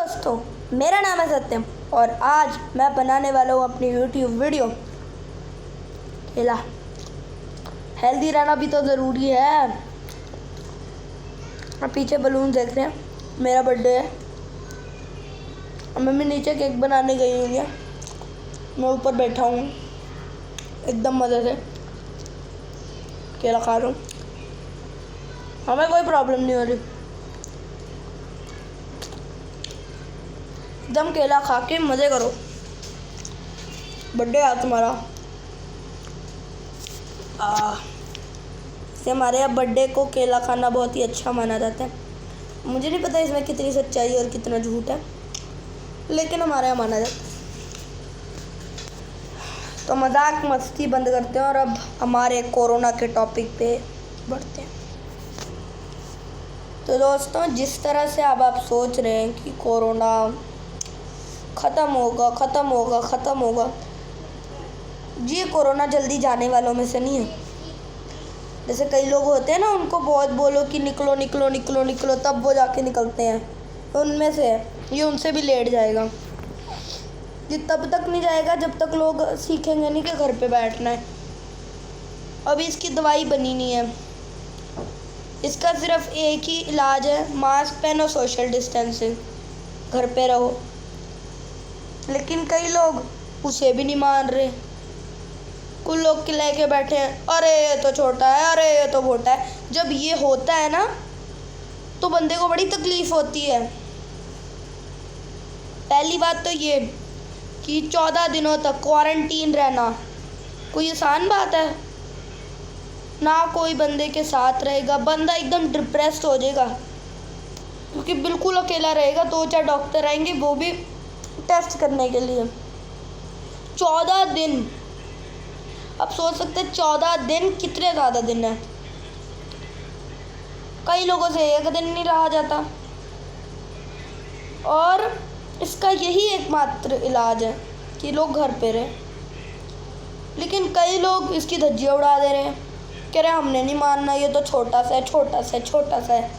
दोस्तों, मेरा नाम है सत्यम और आज मैं बनाने वाला हूँ अपनी यूट्यूब वीडियो केला। हेल्दी रहना भी तो ज़रूरी है। आप पीछे बलून देख रहे हैं, मेरा बर्थडे है। मम्मी नीचे केक बनाने गई हुई है, मैं ऊपर बैठा हूँ एकदम मज़े से केला खा रहा हूँ। हमें कोई प्रॉब्लम नहीं हो रही, एकदम केला खा के मज़े करो। बर्थडे है तुम्हारा। से हमारे यहाँ बर्थडे को केला खाना बहुत ही अच्छा माना जाता है। मुझे नहीं पता इसमें कितनी सच्चाई और कितना झूठ है, लेकिन हमारे यहाँ माना जाता है। तो मजाक मस्ती बंद करते हैं और अब हमारे कोरोना के टॉपिक पे बढ़ते हैं। तो दोस्तों, जिस तरह से अब आप सोच रहे हैं कि कोरोना ख़त्म होगा, जी कोरोना जल्दी जाने वालों में से नहीं है। जैसे कई लोग होते हैं ना, उनको बहुत बोलो कि निकलो निकलो निकलो निकलो, तब वो जाके निकलते हैं। उनमें से ये उनसे भी लेट जाएगा। ये तब तक नहीं जाएगा जब तक लोग सीखेंगे नहीं कि घर पे बैठना है। अभी इसकी दवाई बनी नहीं है। इसका सिर्फ एक ही इलाज है, मास्क पहनो, सोशल डिस्टेंसिंग, घर पे रहो। लेकिन कई लोग उसे भी नहीं मान रहे। कुछ लोग के लेके बैठे हैं, अरे ये तो छोटा है, अरे ये तो मोटा है। जब ये होता है ना, तो बंदे को बड़ी तकलीफ होती है। पहली बात तो ये कि 14 दिनों तक क्वारंटीन रहना कोई आसान बात है ना। कोई बंदे के साथ रहेगा, बंदा एकदम डिप्रेस्ड हो जाएगा क्योंकि बिल्कुल अकेला रहेगा। 2-4 डॉक्टर आएंगे, वो भी टेस्ट करने के लिए। 14 दिन, अब सोच सकते हैं 14 दिन कितने ज़्यादा दिन है। कई लोगों से एक दिन नहीं रहा जाता और इसका यही एकमात्र इलाज है कि लोग घर पे रहें। लेकिन कई लोग इसकी धज्जियाँ उड़ा दे रहे हैं, कह रहे हैं हमने नहीं मानना, ये तो छोटा सा है।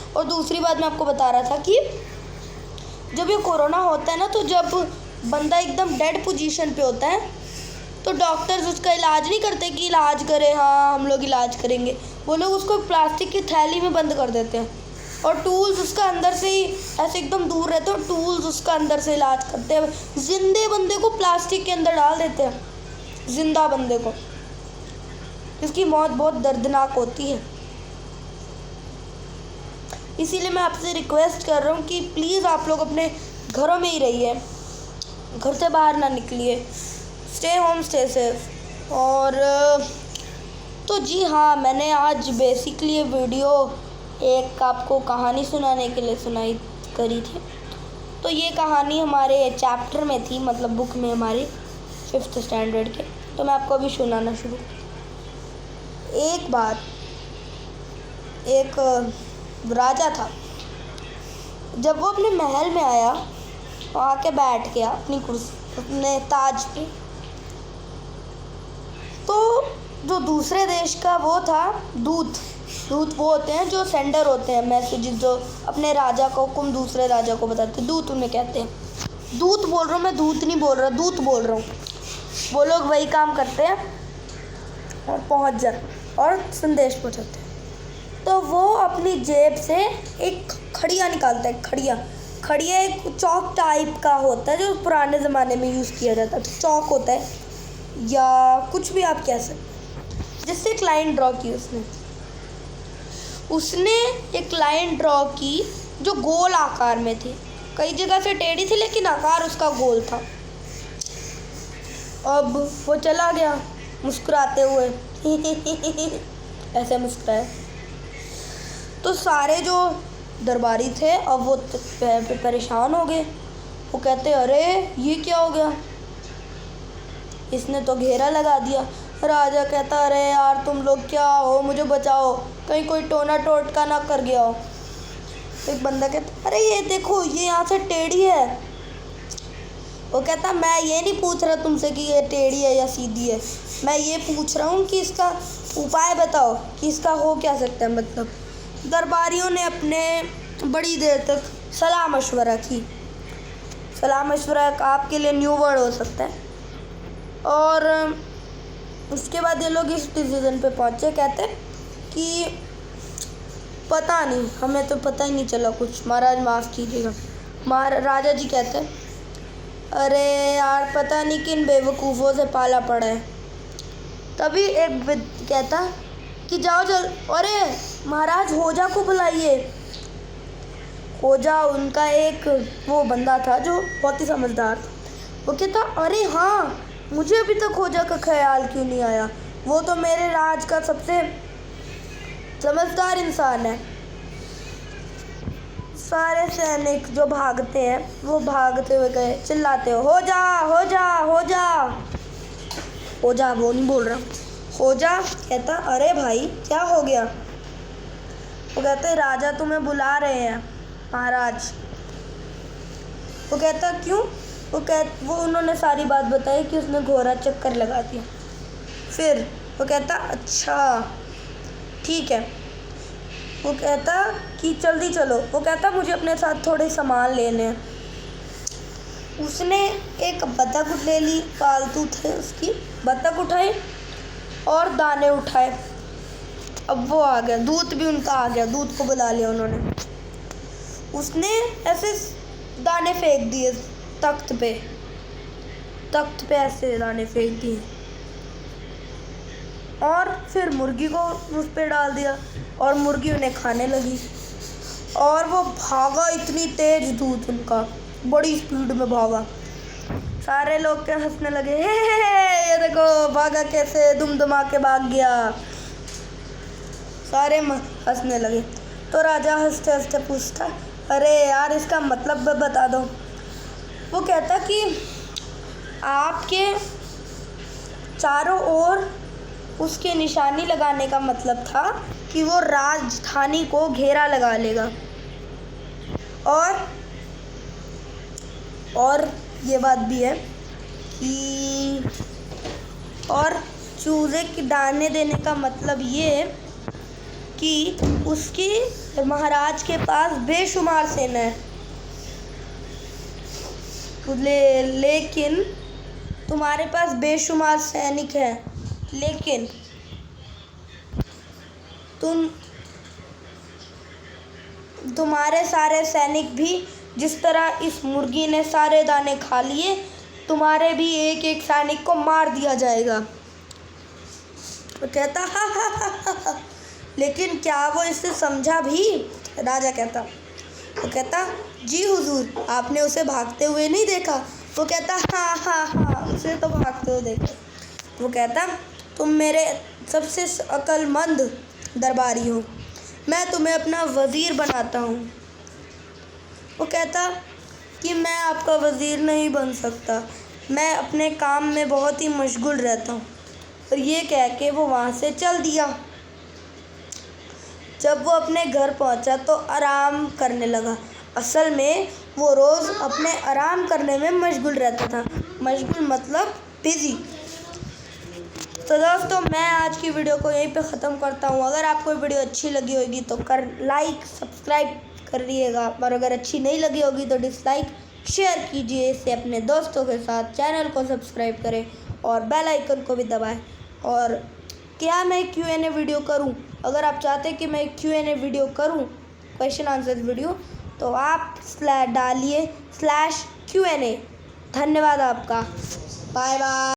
और दूसरी बात मैं आपको बता रहा था कि जब ये कोरोना होता है ना, तो जब बंदा एकदम डेड पोजीशन पे होता है, तो डॉक्टर्स उसका इलाज नहीं करते कि इलाज करें, हाँ हम लोग इलाज करेंगे। वो लोग उसको प्लास्टिक की थैली में बंद कर देते हैं और टूल्स उसका अंदर से ही ऐसे एकदम दूर रहते हैं और टूल्स उसका अंदर से इलाज करते हैं। जिंदे बंदे को प्लास्टिक के अंदर डाल देते हैं, जिंदा बंदे को। इसकी मौत बहुत दर्दनाक होती है। इसीलिए मैं आपसे रिक्वेस्ट कर रहा हूँ कि प्लीज़ आप लोग अपने घरों में ही रहिए, घर से बाहर ना निकलिए। Stay home, stay safe. और तो जी हाँ, मैंने आज बेसिकली ये वीडियो एक आपको कहानी सुनाने के लिए करी थी। तो ये कहानी हमारे चैप्टर में थी, मतलब बुक में हमारी 5th स्टैंडर्ड के। तो मैं आपको अभी सुनाना शुरू। एक बार एक राजा था। जब वो अपने महल में आया, आके बैठ गया अपनी कुर्सी, अपने ताज पे, तो जो दूसरे देश का वो था दूत वो होते हैं जो सेंडर होते हैं मैसेज, जो अपने राजा को हुक्म दूसरे राजा को बताते हैं, दूत उन्हें कहते हैं। दूत बोल रहा हूँ मैं, दूत नहीं बोल रहा, दूत बोल रहा हूँ। वो लोग वही काम करते हैं और पहुँच जाते और संदेश पहुँचाते हैं। तो वो अपनी जेब से एक खड़िया निकालता है। खड़िया एक चौक टाइप का होता है जो पुराने ज़माने में यूज़ किया जाता है। चौक होता है या कुछ भी आप कह सकते हैं, जिससे एक लाइन ड्रॉ की उसने एक लाइन ड्रॉ की जो गोल आकार में थी। कई जगह से टेढ़ी थी लेकिन आकार उसका गोल था। अब वो चला गया मुस्कुराते हुए ऐसे मुस्कुराए। तो सारे जो दरबारी थे अब वो परेशान हो गए। वो कहते अरे ये क्या हो गया, इसने तो घेरा लगा दिया। राजा कहता अरे यार तुम लोग क्या हो, मुझे बचाओ, कहीं कोई टोना टोटका ना कर गया हो। तो एक बंदा कहता अरे ये देखो, ये यहाँ से टेढ़ी है। वो कहता मैं ये नहीं पूछ रहा तुमसे कि ये टेढ़ी है या सीधी है, मैं ये पूछ रहा हूँ कि इसका उपाय बताओ कि इसका हो क्या सकता है। मतलब दरबारियों ने अपने बड़ी देर तक सलाह मशवरा की सलाह मशवरा आपके लिए न्यू वर्ड हो सकता है। और उसके बाद ये लोग इस डिसीजन पे पहुँचे, कहते कि पता नहीं, हमें तो पता ही नहीं चला कुछ, महाराज माफ़ कीजिएगा। राजा जी कहते हैं, अरे यार पता नहीं किन बेवकूफ़ों से पाला पड़ा है। तभी एक कहता कि जाओ अरे महाराज होजा को बुलाइए। होजा उनका एक वो बंदा था जो बहुत ही समझदार था। वो कहता, अरे हाँ, मुझे अभी तक होजा का ख्याल क्यों नहीं आया, वो तो मेरे राज का सबसे समझदार इंसान है। सारे सैनिक जो भागते हैं वो भागते हुए गए, चिल्लाते हो जा हो जा हो जा। हो जा वो नहीं बोल रहा। हो जा कहता, अरे भाई क्या हो गया? वो कहते, राजा तुम्हें बुला रहे हैं महाराज। वो कहता, क्यों? वो उन्होंने सारी बात बताई कि उसने घोड़ा चक्कर लगा दिया। फिर वो कहता, अच्छा ठीक है। वो कहता कि जल्दी चलो। वो कहता, मुझे अपने साथ थोड़े सामान लेने हैं। उसने एक बतख ले ली, पालतू थे उसकी, बतख उठाई और दाने उठाए। अब वो आ गया, दूध भी उनका आ गया, दूध को बुला लिया उन्होंने। उसने ऐसे दाने फेंक दिए तख्त पे ऐसे दाने फेंक दिए और फिर मुर्गी को उस पे डाल दिया और मुर्गी उन्हें खाने लगी। और वो भागा इतनी तेज, दूध उनका बड़ी स्पीड में भागा। सारे लोग क्या हंसने लगे, हे ये देखो भागा कैसे, दुमदुमा के भाग गया। सारे हंसने लगे। तो राजा हंसते हंसते पूछता, अरे यार इसका मतलब बता दो। वो कहता कि आपके चारों ओर उसके निशानी लगाने का मतलब था कि वो राजधानी को घेरा लगा लेगा। और ये बात भी है कि और चूजे के दाने देने का मतलब ये कि उसकी महाराज के पास बेशुमार सेना है, लेकिन तुम्हारे पास बेशुमार सैनिक हैं, लेकिन तुम्हारे सारे सैनिक भी जिस तरह इस मुर्गी ने सारे दाने खा लिए, तुम्हारे भी एक एक सैनिक को मार दिया जाएगा। तो कहता हा, लेकिन क्या वो इससे समझा भी? राजा कहता, वो कहता, जी हुजूर, आपने उसे भागते हुए नहीं देखा? वो कहता, हाँ उसे तो भागते हुए देखा। वो कहता, तुम मेरे सबसे अक्लमंद दरबारी हो, मैं तुम्हें अपना वज़ीर बनाता हूँ। वो कहता कि मैं आपका वज़ीर नहीं बन सकता, मैं अपने काम में बहुत ही मशगूल रहता हूँ। और ये कह के वो वहाँ से चल दिया। जब वो अपने घर पहुँचा तो आराम करने लगा। असल में वो रोज़ अपने आराम करने में मशगूल रहता था। मशगूल मतलब बिज़ी। तो दोस्तों, मैं आज की वीडियो को यहीं पे ख़त्म करता हूँ। अगर आपको वीडियो अच्छी लगी होगी तो लाइक सब्सक्राइब करिएगा, और अगर अच्छी नहीं लगी होगी तो डिसलाइक, शेयर कीजिए इसे अपने दोस्तों के साथ। चैनल को सब्सक्राइब करें और बेल आइकन को भी दबाएं। और क्या मैं Q&A वीडियो करूं? अगर आप चाहते हैं कि मैं Q&A वीडियो करूं, क्वेश्चन आंसर वीडियो, तो आप डालिए /Q&A। धन्यवाद आपका। Bye bye.